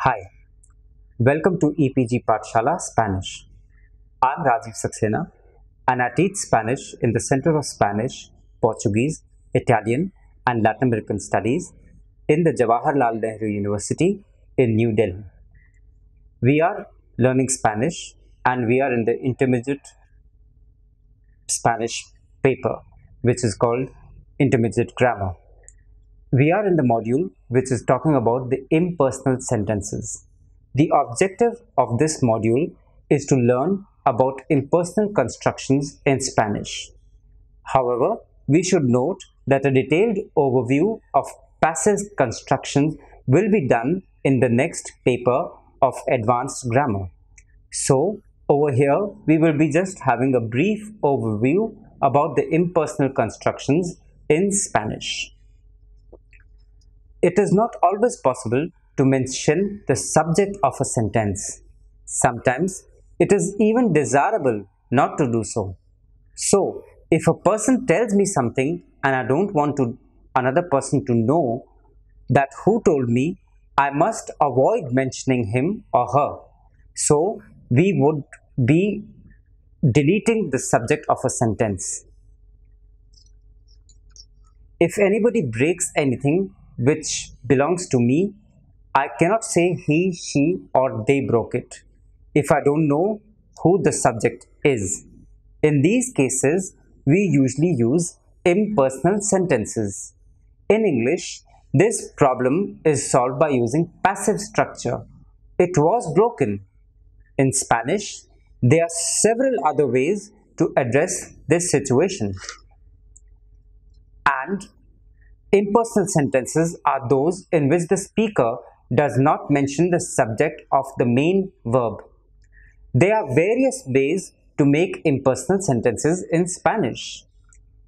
Hi, welcome to EPG Pathshala Spanish. I'm Rajiv Saxena and I teach Spanish in the Center of Spanish, Portuguese, Italian and Latin American Studies in the Jawaharlal Nehru University in New Delhi. We are learning Spanish and we are in the intermediate Spanish paper which is called Intermediate Grammar. We are in the module which is talking about the impersonal sentences. The objective of this module is to learn about impersonal constructions in Spanish. However, we should note that a detailed overview of passive constructions will be done in the next paper of advanced grammar. So, over here, we will be just having a brief overview about the impersonal constructions in Spanish. It is not always possible to mention the subject of a sentence. Sometimes it is even desirable not to do so. So, if a person tells me something and I don't want another person to know that who told me, I must avoid mentioning him or her. So, we would be deleting the subject of a sentence. If anybody breaks anything which belongs to me, I cannot say he, she or they broke it if I don't know who the subject is. In these cases, we usually use impersonal sentences. In English, this problem is solved by using passive structure. It was broken. In Spanish, there are several other ways to address this situation. And impersonal sentences are those in which the speaker does not mention the subject of the main verb. There are various ways to make impersonal sentences in Spanish.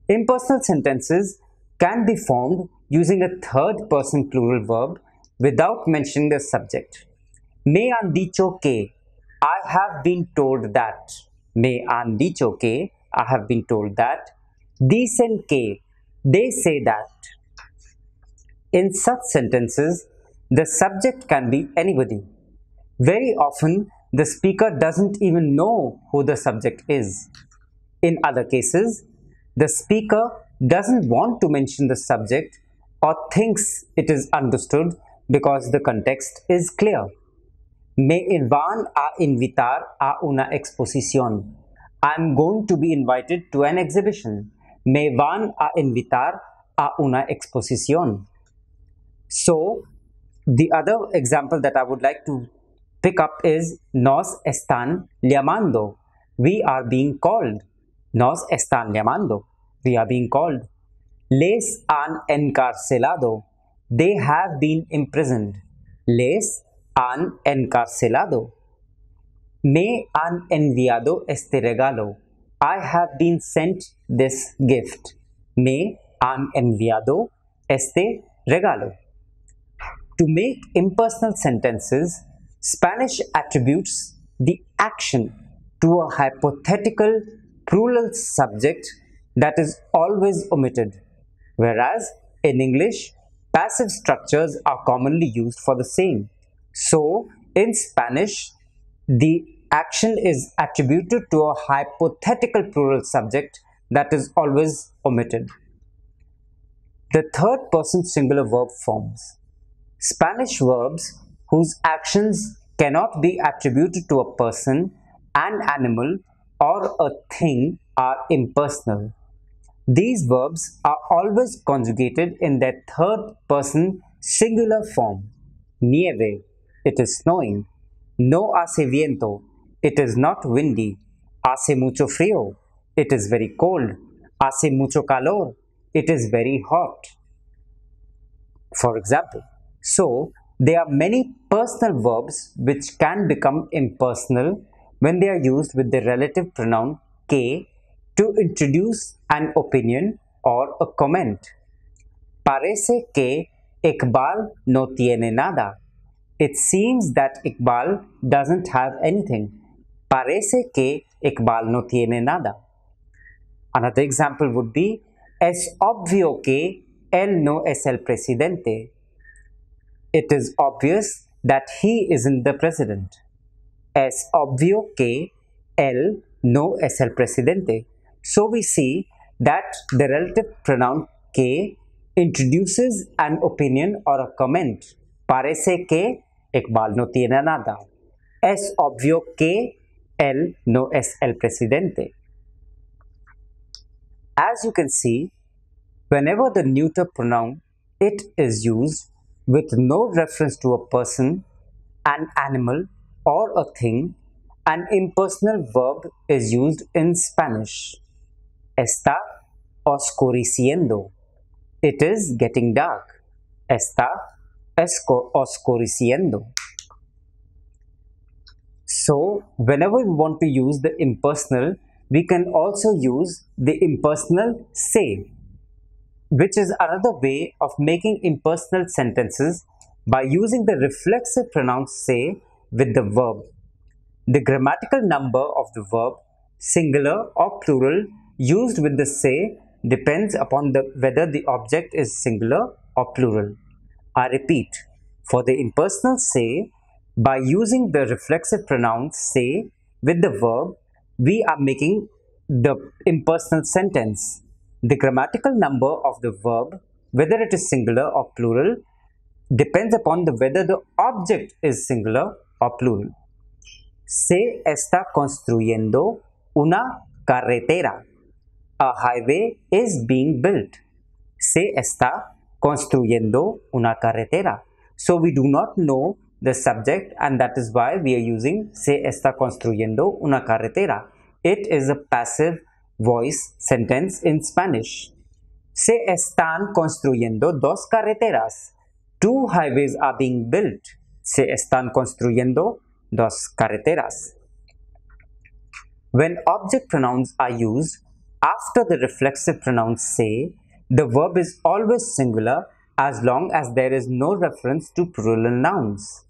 Impersonal sentences can be formed using a third-person plural verb without mentioning the subject. Me han dicho que, I have been told that. Me han dicho que, I have been told that. Dicen que, they say that. In such sentences, the subject can be anybody. Very often, the speaker doesn't even know who the subject is. In other cases, the speaker doesn't want to mention the subject or thinks it is understood because the context is clear. Me van a invitar a una exposición. I am going to be invited to an exhibition. Me van a invitar a una exposición. So, the other example that I would like to pick up is nos están llamando. We are being called. Nos están llamando. We are being called. Les han encarcelado. They have been imprisoned. Les han encarcelado. Me han enviado este regalo. I have been sent this gift. Me han enviado este regalo. To make impersonal sentences, Spanish attributes the action to a hypothetical plural subject that is always omitted, whereas in English, passive structures are commonly used for the same. So, in Spanish, the action is attributed to a hypothetical plural subject that is always omitted. The third person singular verb forms. Spanish verbs whose actions cannot be attributed to a person, an animal, or a thing are impersonal. These verbs are always conjugated in their third person singular form. Nieve, it is snowing. No hace viento, it is not windy. Hace mucho frío, it is very cold. Hace mucho calor, it is very hot. For example, so, there are many personal verbs which can become impersonal when they are used with the relative pronoun que to introduce an opinion or a comment. Parece que Iqbal no tiene nada. It seems that Iqbal doesn't have anything. Parece que Iqbal no tiene nada. Another example would be Es obvio que él no es el presidente. It is obvious that he isn't the president. Es obvio que él no es el presidente. So we see that the relative pronoun que introduces an opinion or a comment. Parece que Iqbal no tiene nada. Es obvio que él no es el presidente. As you can see, whenever the neuter pronoun it is used with no reference to a person, an animal, or a thing, an impersonal verb is used in Spanish. Está oscureciendo. It is getting dark. Está oscureciendo. So, whenever we want to use the impersonal, we can also use the impersonal se, which is another way of making impersonal sentences by using the reflexive pronoun se with the verb. The grammatical number of the verb, singular or plural, used with the se depends upon whether the object is singular or plural. I repeat, for the impersonal se, by using the reflexive pronoun se with the verb, we are making the impersonal sentence. The grammatical number of the verb, whether it is singular or plural, depends upon whether the object is singular or plural. Se está construyendo una carretera. A highway is being built. Se está construyendo una carretera. So we do not know the subject, and that is why we are using se está construyendo una carretera. It is a passive voice sentence in Spanish. Se están construyendo dos carreteras. Two highways are being built. Se están construyendo dos carreteras. When object pronouns are used after the reflexive pronoun se, the verb is always singular as long as there is no reference to plural nouns.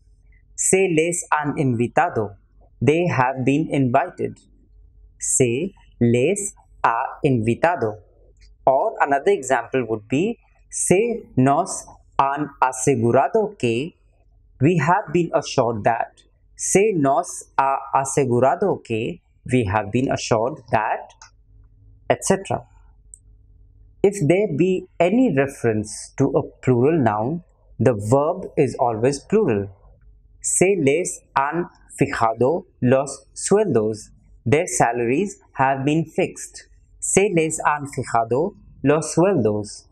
Se les han invitado. They have been invited. Se les ha invitado. Or another example would be se nos han asegurado que. We have been assured that. Se nos ha asegurado que. We have been assured that, etc. If there be any reference to a plural noun, the verb is always plural. Se les han fijado los sueldos. Their salaries have been fixed. Se les han fijado los sueldos.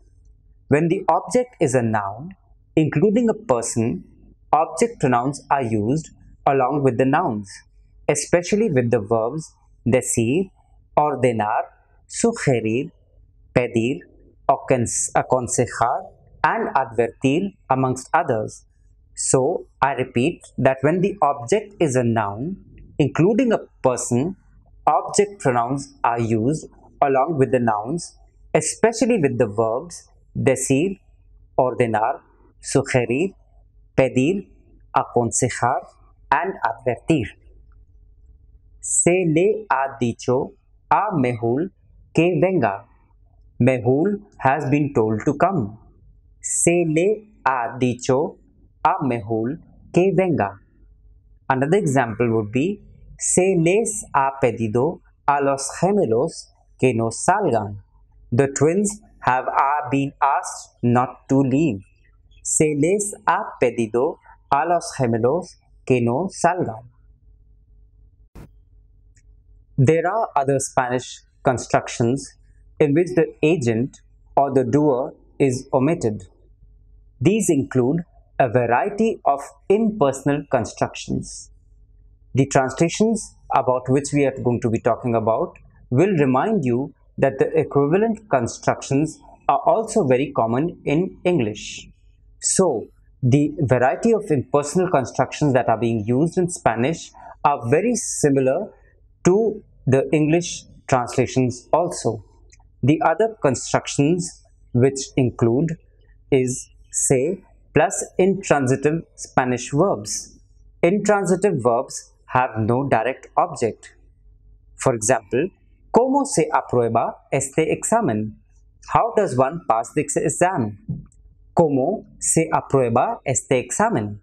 When the object is a noun, including a person, object pronouns are used along with the nouns, especially with the verbs decir, ordenar, sugerir, pedir, aconsejar, and advertir, amongst others. So, I repeat that when the object is a noun, including a person, object pronouns are used along with the nouns, especially with the verbs decir, ordenar, sugerir, pedir, aconsejar, and advertir. Se le ha dicho a Mehul que venga. Mehul has been told to come. Se le ha dicho a Mehul que venga. Another example would be se les ha pedido a los gemelos que no salgan. The twins have been asked not to leave. Se les ha pedido a los gemelos que no salgan. There are other Spanish constructions in which the agent or the doer is omitted. These include a variety of impersonal constructions. The translations about which we are going to be talking about will remind you that the equivalent constructions are also very common in English. So, the variety of impersonal constructions that are being used in Spanish are very similar to the English translations also. The other constructions which include is se plus intransitive Spanish verbs. Intransitive verbs have no direct object. For example, ¿Cómo se aprueba este examen? How does one pass the exam? ¿Cómo se aprueba este examen?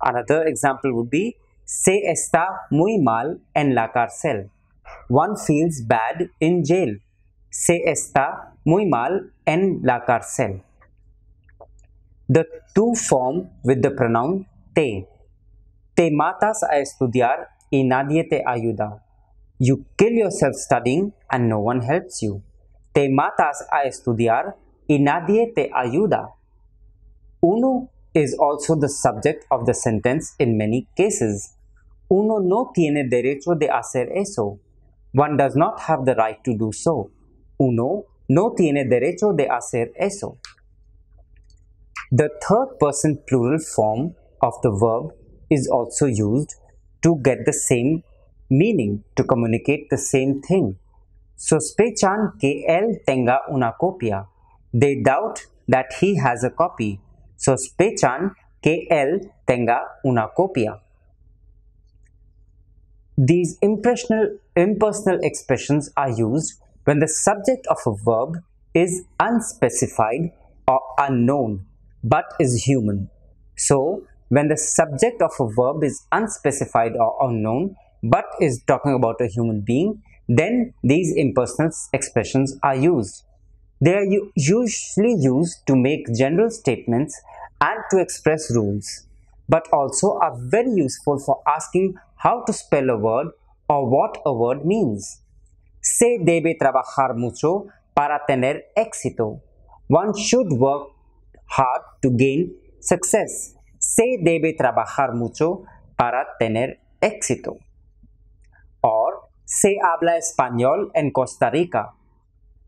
Another example would be se está muy mal en la cárcel. One feels bad in jail. Se está muy mal en la cárcel. The two form with the pronoun te. Te matas a estudiar y nadie te ayuda. You kill yourself studying and no one helps you. Te matas a estudiar y nadie te ayuda. Uno is also the subject of the sentence in many cases. Uno no tiene derecho de hacer eso. One does not have the right to do so. Uno no tiene derecho de hacer eso. The third person plural form of the verb is also used to get the same meaning, to communicate the same thing. Sospechan que él tenga una copia. They doubt that he has a copy. Sospechan que él tenga una copia. These impersonal expressions are used when the subject of a verb is unspecified or unknown but is human. So, when the subject of a verb is unspecified or unknown but is talking about a human being, then these impersonal expressions are used. They are usually used to make general statements and to express rules, but also are very useful for asking how to spell a word or what a word means. Se debe trabajar mucho para tener éxito. One should work hard to gain success. Se debe trabajar mucho para tener éxito. Or, se habla español en Costa Rica.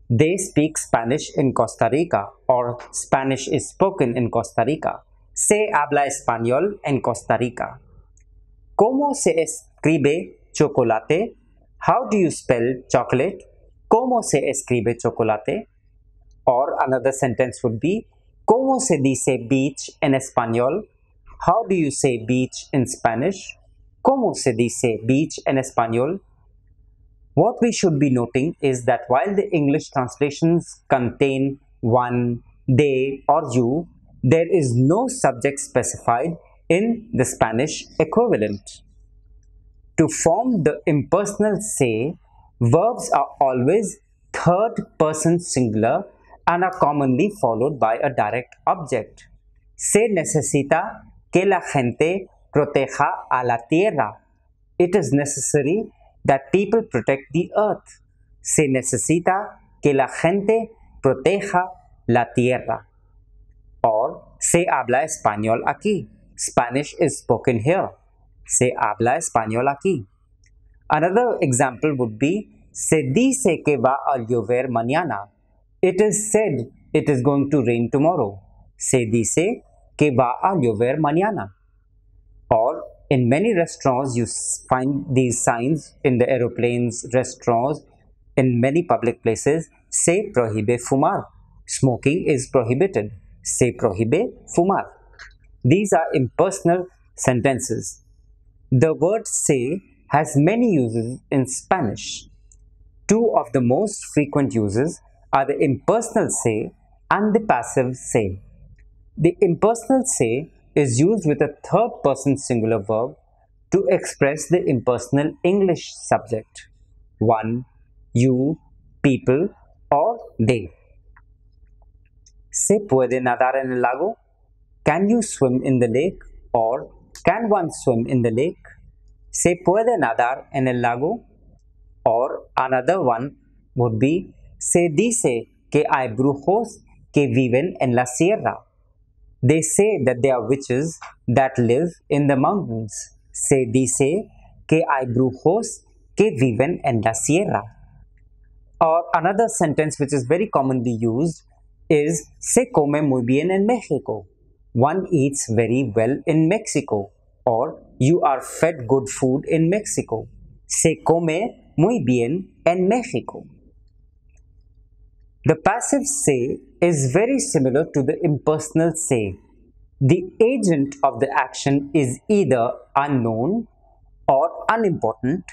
They speak Spanish in Costa Rica, or Spanish is spoken in Costa Rica. Se habla español en Costa Rica. ¿Cómo se escribe chocolate? How do you spell chocolate? ¿Cómo se escribe chocolate? Or another sentence would be, ¿cómo se dice beach en español? How do you say beach in Spanish? ¿Cómo se dice beach en español? What we should be noting is that while the English translations contain one, they, or you, there is no subject specified in the Spanish equivalent. To form the impersonal se, verbs are always third person singular and are commonly followed by a direct object. Se necesita que la gente proteja a la tierra. It is necessary that people protect the earth. Se necesita que la gente proteja la tierra. Or, se habla español aquí. Spanish is spoken here. Se habla español aquí. Another example would be, se dice que va a llover mañana. It is said it is going to rain tomorrow. Se dice que va a llover mañana. Or, in many restaurants, you find these signs in the aeroplanes, restaurants, in many public places, se prohíbe fumar. Smoking is prohibited. Se prohíbe fumar. These are impersonal sentences. The word se has many uses in Spanish. Two of the most frequent uses are the impersonal se and the passive se. The impersonal se is used with a third person singular verb to express the impersonal English subject. One, you, people, or they. ¿Se puede nadar en el lago? Can you swim in the lake? Or can one swim in the lake? ¿Se puede nadar en el lago? Or another one would be, se dice que hay brujos que viven en la sierra. They say that there are witches that live in the mountains. Se dice que hay brujos que viven en la sierra. Or another sentence which is very commonly used is, se come muy bien en México. One eats very well in Mexico. Or, you are fed good food in Mexico. Se come muy bien en México. The passive se is very similar to the impersonal se. The agent of the action is either unknown or unimportant,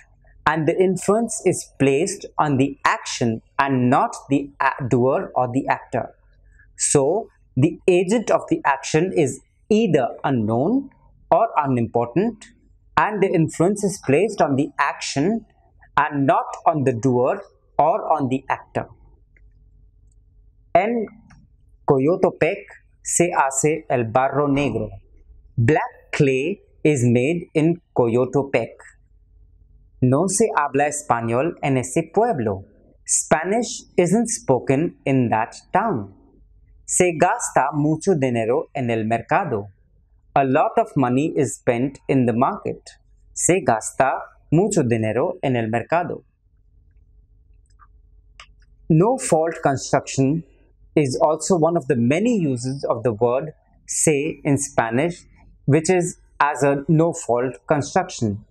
and the influence is placed on the action and not the doer or the actor. So, the agent of the action is either unknown or unimportant, and the influence is placed on the action and not on the doer or on the actor. En Coyotepec se hace el barro negro. Black clay is made in Coyotepec. No se habla español en ese pueblo. Spanish isn't spoken in that town. Se gasta mucho dinero en el mercado. A lot of money is spent in the market. Se gasta mucho dinero en el mercado. No fault construction is also one of the many uses of the word se in Spanish, which is as a no fault construction.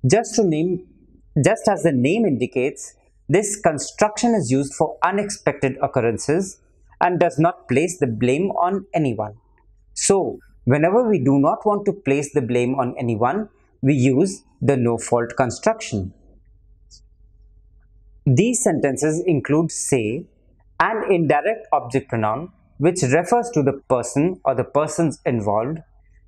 Just as the name indicates, this construction is used for unexpected occurrences and does not place the blame on anyone. So, whenever we do not want to place the blame on anyone, we use the no fault construction. These sentences include se, an indirect object pronoun which refers to the person or the persons involved,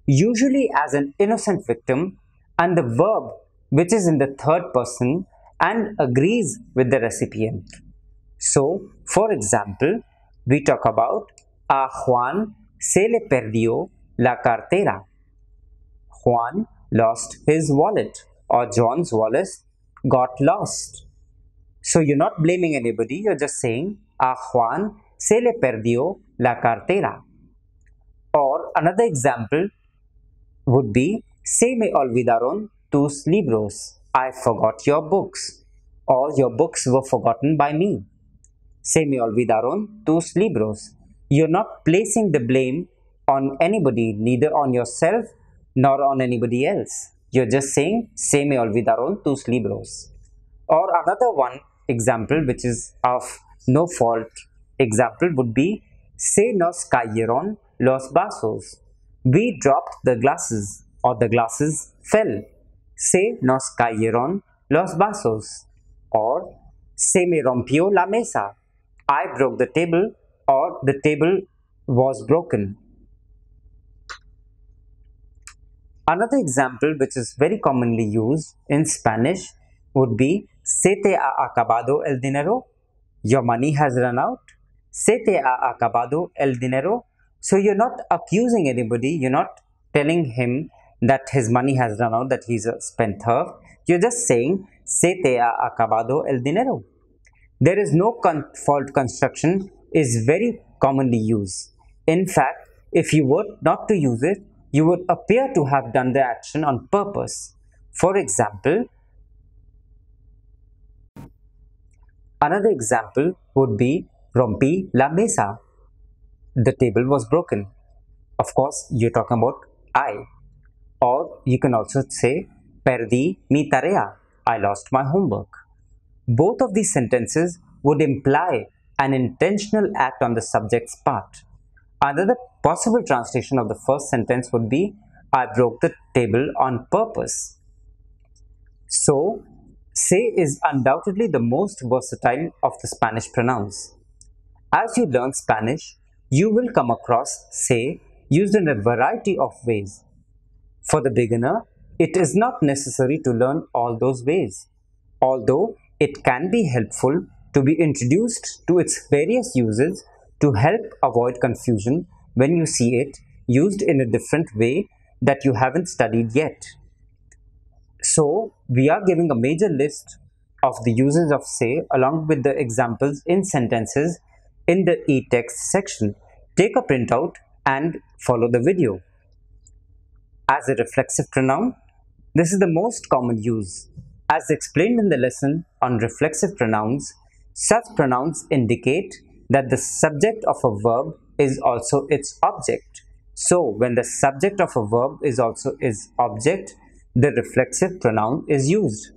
usually as an innocent victim, and the verb which is in the third person and agrees with the recipient. So, for example, we talk about a Juan se le perdió la cartera. Juan lost his wallet, or John's wallet got lost. So you're not blaming anybody, you're just saying a Juan se le perdió la cartera. Or another example would be se me olvidaron tus libros. I forgot your books, or your books were forgotten by me. Se me olvidaron tus libros. You're not placing the blame on anybody, neither on yourself nor on anybody else. You're just saying se me olvidaron tus libros. Or another one example which is of no fault example would be se nos cayeron los vasos. We dropped the glasses, or the glasses fell. Se nos cayeron los vasos. Or se me rompió la mesa. I broke the table, or the table was broken. Another example which is very commonly used in Spanish would be se te ha acabado el dinero. Your money has run out. Se te ha acabado el dinero. So you're not accusing anybody, you're not telling him that his money has run out, that he's a spendthrift. You're just saying se te ha acabado el dinero. There is no fault construction is very commonly used. In fact, if you were not to use it, you would appear to have done the action on purpose. For example, another example would be rompí la mesa. The table was broken. Of course, you're talking about I. Or you can also say perdí mi tarea. I lost my homework. Both of these sentences would imply an intentional act on the subject's part. Another possible translation of the first sentence would be I broke the table on purpose. So, se is undoubtedly the most versatile of the Spanish pronouns. As you learn Spanish, you will come across se used in a variety of ways. For the beginner, it is not necessary to learn all those ways, although it can be helpful to be introduced to its various uses to help avoid confusion when you see it used in a different way that you haven't studied yet. So, we are giving a major list of the uses of se along with the examples in sentences in the e-text section. Take a printout and follow the video. As a reflexive pronoun, this is the most common use. As explained in the lesson on reflexive pronouns, such pronouns indicate that the subject of a verb is also its object. So, when the subject of a verb is also its object, the reflexive pronoun is used.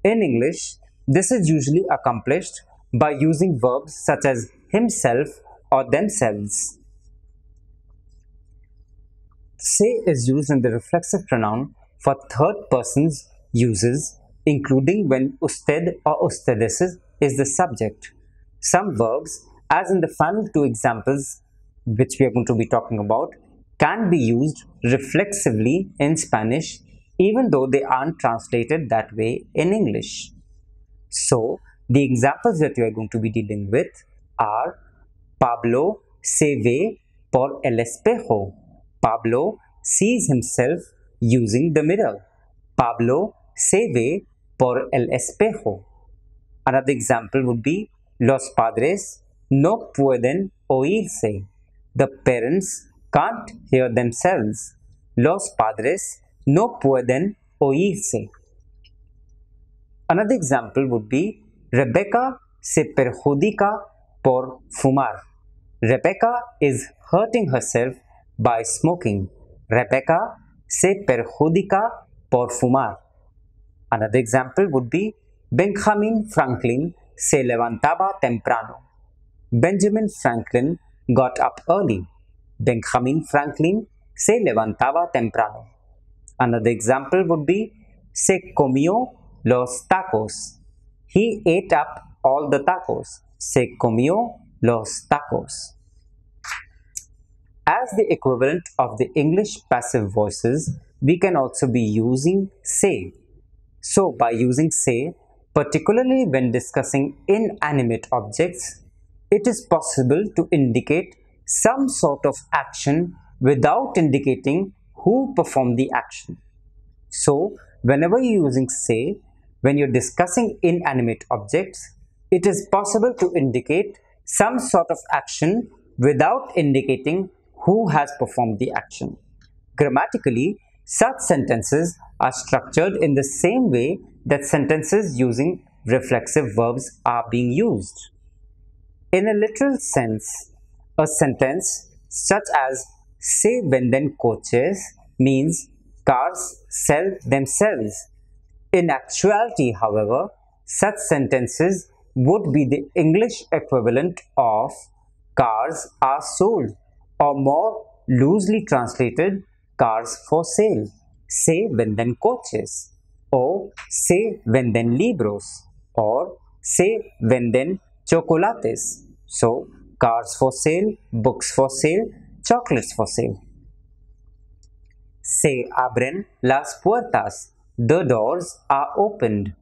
In English, this is usually accomplished by using verbs such as himself or themselves. Se is used in the reflexive pronoun for third persons uses, including when usted or ustedes is the subject. Some verbs, as in the final two examples which we are going to be talking about, can be used reflexively in Spanish even though they aren't translated that way in English. So, the examples that you are going to be dealing with are Pablo se ve por el espejo. Pablo sees himself using the mirror. Pablo se ve por el espejo. Another example would be los padres no pueden oírse. The parents can't hear themselves. Los padres no pueden oírse. Another example would be Rebecca se perjudica por fumar. Rebecca is hurting herself by smoking. Rebecca se perjudica por fumar. Another example would be Benjamin Franklin se levantaba temprano. Benjamin Franklin got up early. Benjamin Franklin se levantaba temprano. Another example would be se comió los tacos. He ate up all the tacos. Se comió los tacos. As the equivalent of the English passive voices, we can also be using se. So, by using se, particularly when discussing inanimate objects, it is possible to indicate some sort of action without indicating who performed the action. So, whenever you're using se, when you're discussing inanimate objects, it is possible to indicate some sort of action without indicating who has performed the action. Grammatically, such sentences are structured in the same way that sentences using reflexive verbs are being used. In a literal sense, a sentence such as se venden coches means cars sell themselves. In actuality, however, such sentences would be the English equivalent of cars are sold, or more loosely translated, cars for sale. Se venden coches, or se venden libros, or se venden chocolates. So, cars for sale, books for sale, chocolates for sale. Se abren las puertas. The doors are opened.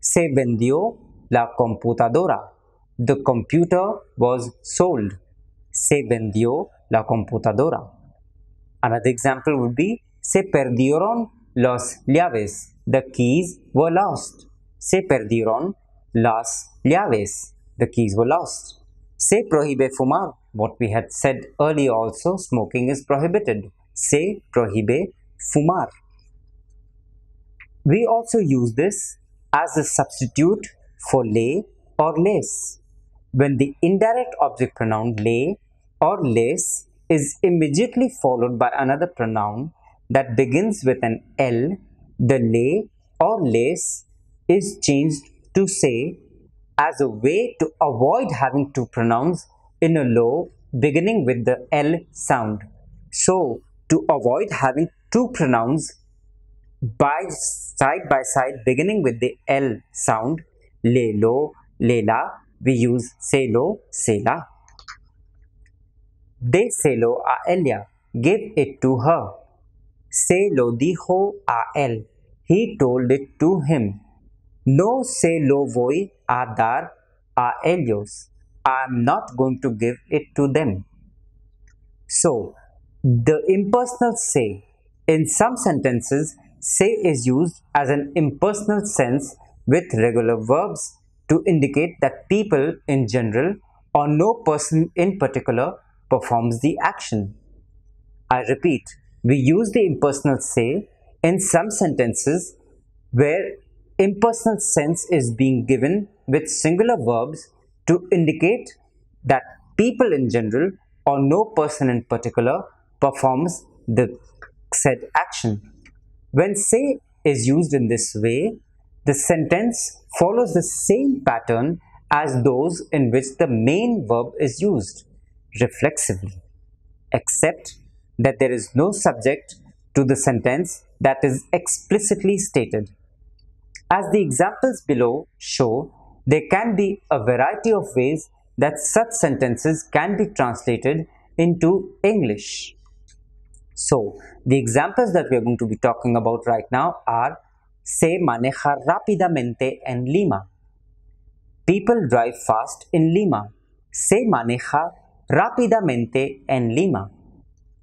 Se vendió la computadora. The computer was sold. Se vendió la computadora. Another example would be se perdieron las llaves. The keys were lost. Se perdieron las llaves. The keys were lost. Se prohíbe fumar. What we had said earlier also, smoking is prohibited. Se prohíbe fumar. We also use this as a substitute for le or les. When the indirect object pronoun le or les is immediately followed by another pronoun that begins with an L, the le or les is changed to se as a way to avoid having two pronouns in a low beginning with the L sound. So, to avoid having two pronouns by side beginning with the L sound, le lo, le la, we use se lo, se la. Déselo a ella. Give it to her. Se lo dijo a él. He told it to him. No se lo voy a dar a ellos. I am not going to give it to them. So, the impersonal se. In some sentences, se is used as an impersonal sense with regular verbs to indicate that people in general or no person in particular performs the action. I repeat, we use the impersonal se in some sentences where impersonal sense is being given with singular verbs to indicate that people in general or no person in particular performs the said action. When se is used in this way, the sentence follows the same pattern as those in which the main verb is used reflexively, except that there is no subject to the sentence that is explicitly stated. As the examples below show, there can be a variety of ways that such sentences can be translated into English. So, the examples that we are going to be talking about right now are: se maneja rápidamente en Lima. People drive fast in Lima. Se maneja rápidamente en Lima.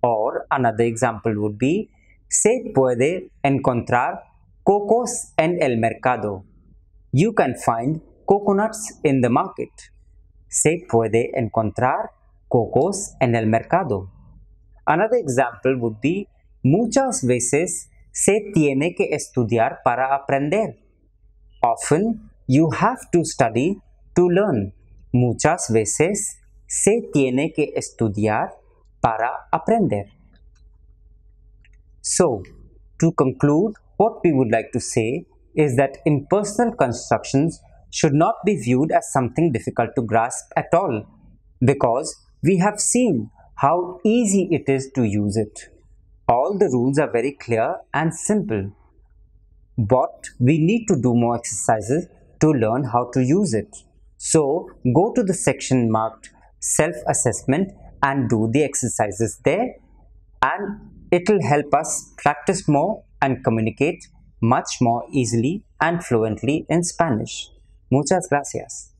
Or another example would be: se puede encontrar cocos en el mercado. You can find coconuts in the market. Se puede encontrar cocos en el mercado. Another example would be: muchas veces se tiene que estudiar para aprender. Often you have to study to learn. Muchas veces se tiene que estudiar para aprender. So, to conclude, what we would like to say is that impersonal constructions should not be viewed as something difficult to grasp at all, because we have seen how easy it is to use it. All the rules are very clear and simple, but we need to do more exercises to learn how to use it. So, go to the section marked self-assessment and do the exercises there, and it will help us practice more and communicate much more easily and fluently in Spanish. Muchas gracias.